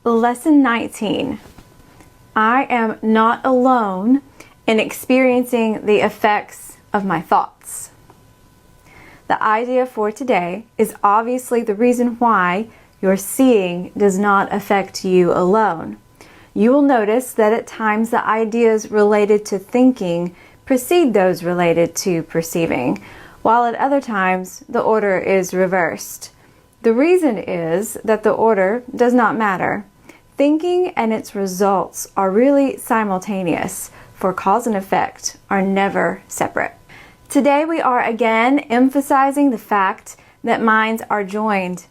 Lesson 19. I am not alone in experiencing the effects of my thoughts. The idea for today is obviously the reason why your seeing does not affect you alone. You will notice that at times the ideas related to thinking precede those related to perceiving, while at other times the order is reversed. The reason is that the order does not matter. Thinking and its results are really simultaneous, for cause and effect are never separate. Today we are again emphasizing the fact that minds are joined.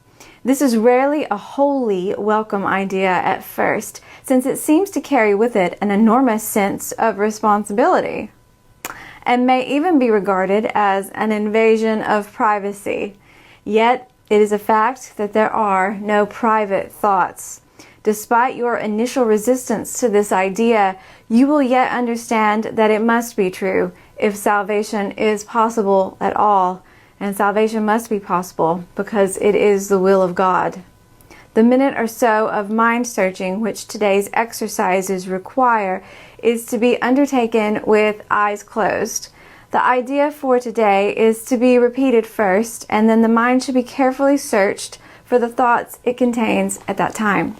This is rarely a wholly welcome idea at first, since it seems to carry with it an enormous sense of responsibility, and may even be regarded as an invasion of privacy. Yet, it is a fact that there are no private thoughts. Despite your initial resistance to this idea, you will yet understand that it must be true if salvation is possible at all. And salvation must be possible because it is the will of God. The minute or so of mind searching which today's exercises require is to be undertaken with eyes closed. The idea for today is to be repeated first, and then the mind should be carefully searched for the thoughts it contains at that time.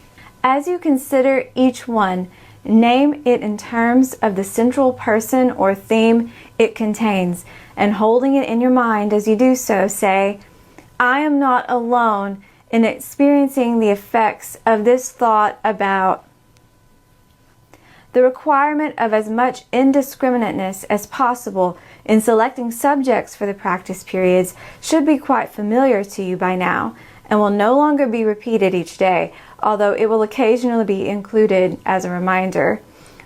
As you consider each one, name it in terms of the central person or theme it contains, and holding it in your mind as you do so, say, I am not alone in experiencing the effects of this thought about. The requirement of as much indiscriminateness as possible in selecting subjects for the practice periods should be quite familiar to you by now, and will no longer be repeated each day, although it will occasionally be included as a reminder.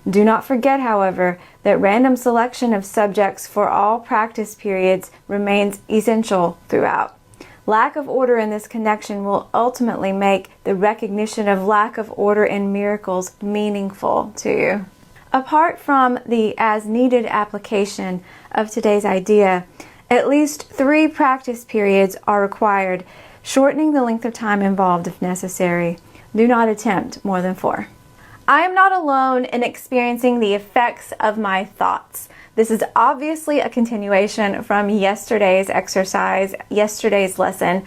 Do not forget, however, that random selection of subjects for all practice periods remains essential throughout. Lack of order in this connection will ultimately make the recognition of lack of order in miracles meaningful to you. Apart from the as-needed application of today's idea, at least 3 practice periods are required, shortening the length of time involved if necessary. Do not attempt more than 4. I am not alone in experiencing the effects of my thoughts. This is obviously a continuation from yesterday's exercise, yesterday's lesson.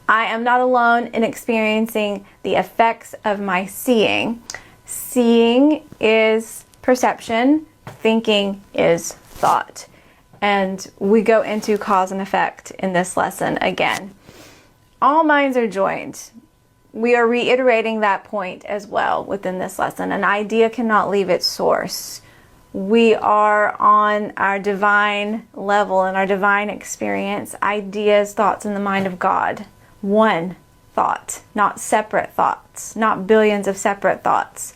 I am not alone in experiencing the effects of my seeing. Seeing is perception, thinking is thought. And we go into cause and effect in this lesson again. All minds are joined. We are reiterating that point as well within this lesson. An idea cannot leave its source. We are on our divine level and our divine experience, ideas, thoughts in the mind of God. One thought, not separate thoughts, not billions of separate thoughts.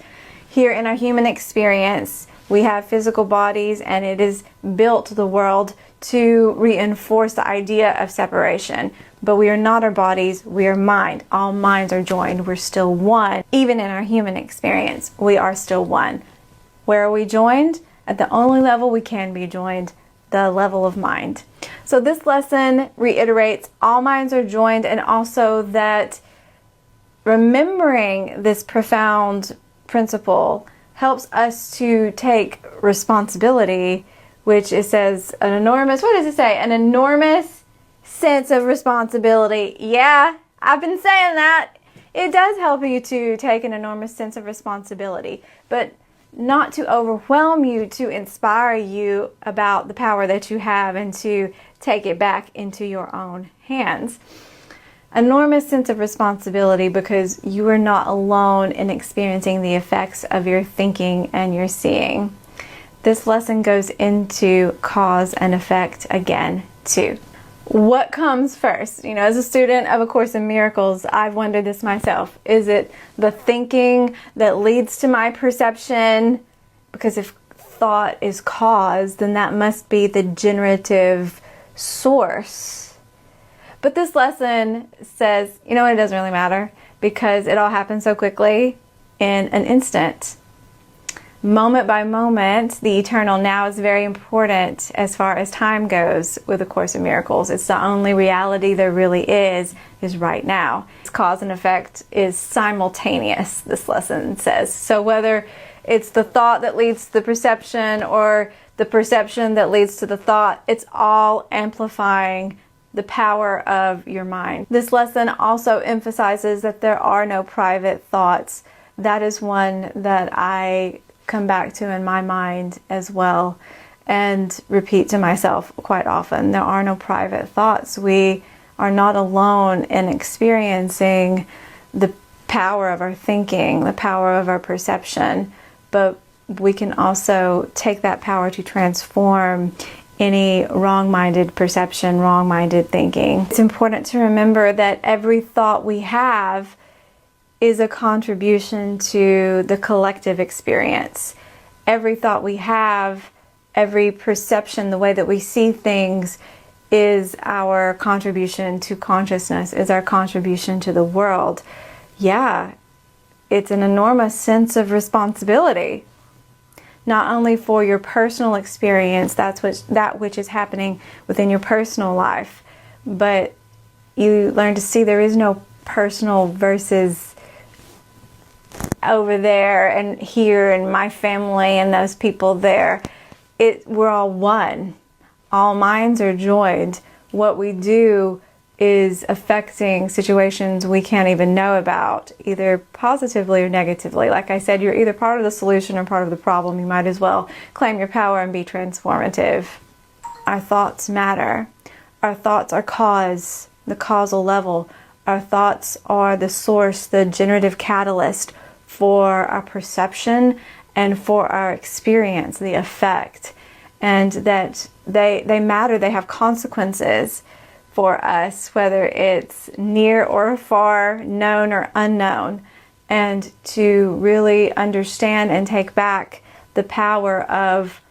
Here in our human experience, we have physical bodies, and it is built the world to reinforce the idea of separation. But we are not our bodies, we are mind. All minds are joined. We're still one. Even in our human experience, we are still one. Where are we joined? At the only level we can be joined, the level of mind. So this lesson reiterates all minds are joined, and also that remembering this profound principle helps us to take responsibility, which it says an enormous, what does it say? An enormous sense of responsibility. Yeah, I've been saying that. It does help you to take an enormous sense of responsibility, but not to overwhelm you, to inspire you about the power that you have and to take it back into your own hands. Enormous sense of responsibility because you are not alone in experiencing the effects of your thinking and your seeing. This lesson goes into cause and effect again too. What comes first? You know, as a student of A Course in Miracles, I've wondered this myself. Is it the thinking that leads to my perception? Because if thought is cause, then that must be the generative source. But this lesson says, you know what, it doesn't really matter because it all happens so quickly in an instant. moment by moment, the eternal now is very important as far as time goes with A Course in Miracles. It's the only reality there really is right now. Its cause and effect is simultaneous, this lesson says. So whether it's the thought that leads to the perception or the perception that leads to the thought, it's all amplifying the power of your mind. This lesson also emphasizes that there are no private thoughts. That is one that I come back to in my mind as well and repeat to myself quite often. There are no private thoughts. We are not alone in experiencing the power of our thinking, the power of our perception, but we can also take that power to transform any wrong-minded perception, wrong-minded thinking. It's important to remember that every thought we have is a contribution to the collective experience. Every thought we have, every perception, the way that we see things is our contribution to consciousness, is our contribution to the world. Yeah, it's an enormous sense of responsibility. Not only for your personal experience, that which is happening within your personal life, but you learn to see there is no personal versus over there and here and my family and those people there. We're all one. All minds are joined. What we do is affecting situations we can't even know about, either positively or negatively. Like I said, you're either part of the solution or part of the problem. You might as well claim your power and be transformative. Our thoughts matter. Our thoughts are the causal level. Our thoughts are the source, the generative catalyst for our perception and for our experience, the effect. And that they matter, they have consequences for us, whether it's near or far, known or unknown. And to really understand and take back the power of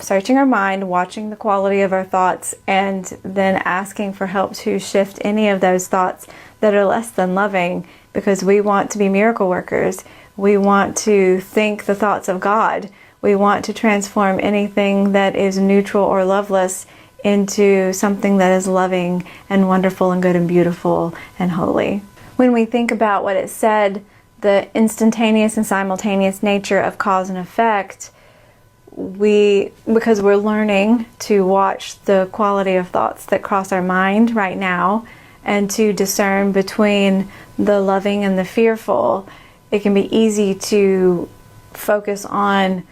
searching our mind, watching the quality of our thoughts, and then asking for help to shift any of those thoughts that are less than loving, because we want to be miracle workers. We want to think the thoughts of God. We want to transform anything that is neutral or loveless into something that is loving and wonderful and good and beautiful and holy. When we think about what it said, the instantaneous and simultaneous nature of cause and effect, because we're learning to watch the quality of thoughts that cross our mind right now and to discern between the loving and the fearful, it can be easy to focus on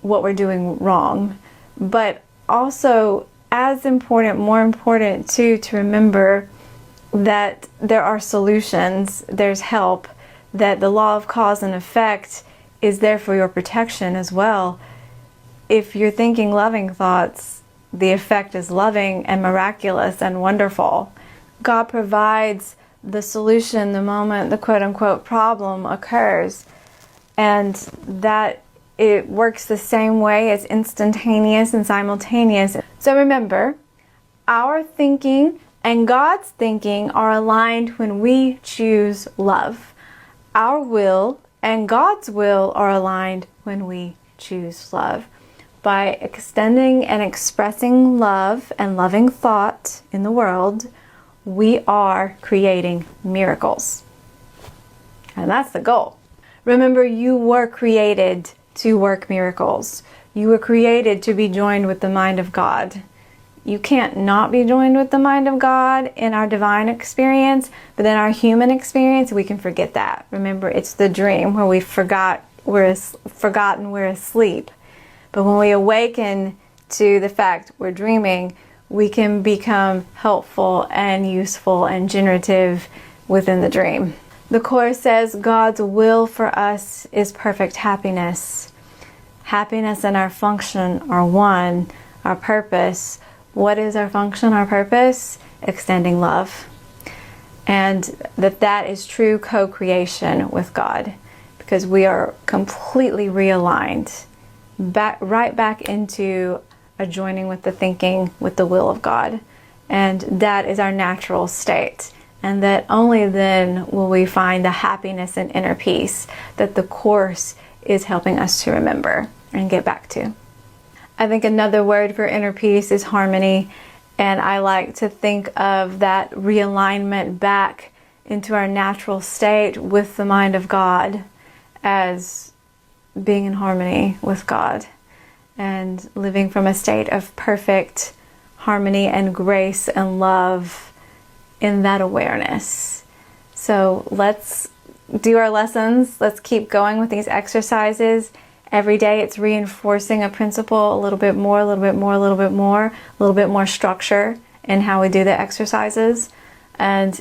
what we're doing wrong. But also, as important, more important too, to remember that there are solutions, there's help, that the law of cause and effect is there for your protection as well. If you're thinking loving thoughts, the effect is loving and miraculous and wonderful. God provides the solution the moment the quote-unquote problem occurs, and that it works the same way as instantaneous and simultaneous. So remember, our thinking and God's thinking are aligned when we choose love. Our will and God's will are aligned when we choose love. By extending and expressing love and loving thought in the world, we are creating miracles. And that's the goal. Remember, you were created to work miracles. You were created to be joined with the mind of God. You can't not be joined with the mind of God in our divine experience, but in our human experience, we can forget that. Remember, it's the dream where we've forgotten we're asleep. But when we awaken to the fact we're dreaming, we can become helpful and useful and generative within the dream. The Course says God's will for us is perfect happiness. Happiness and our function are one. Our purpose. What is our function, our purpose? Extending love. And that is true co-creation with God, because we are completely realigned right back into a joining with the thinking, with the will of God. And that is our natural state. and that only then will we find the happiness and inner peace that the Course is helping us to remember and get back to. I think another word for inner peace is harmony, and I like to think of that realignment back into our natural state with the mind of God as being in harmony with God and living from a state of perfect harmony and grace and love in that awareness. So let's do our lessons. Let's keep going with these exercises. Every day it's reinforcing a principle a little bit more, a little bit more, a little bit more, a little bit more structure in how we do the exercises. And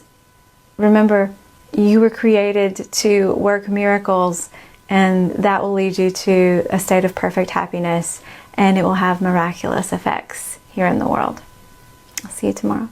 remember, you were created to work miracles, and that will lead you to a state of perfect happiness, and it will have miraculous effects here in the world. I'll see you tomorrow.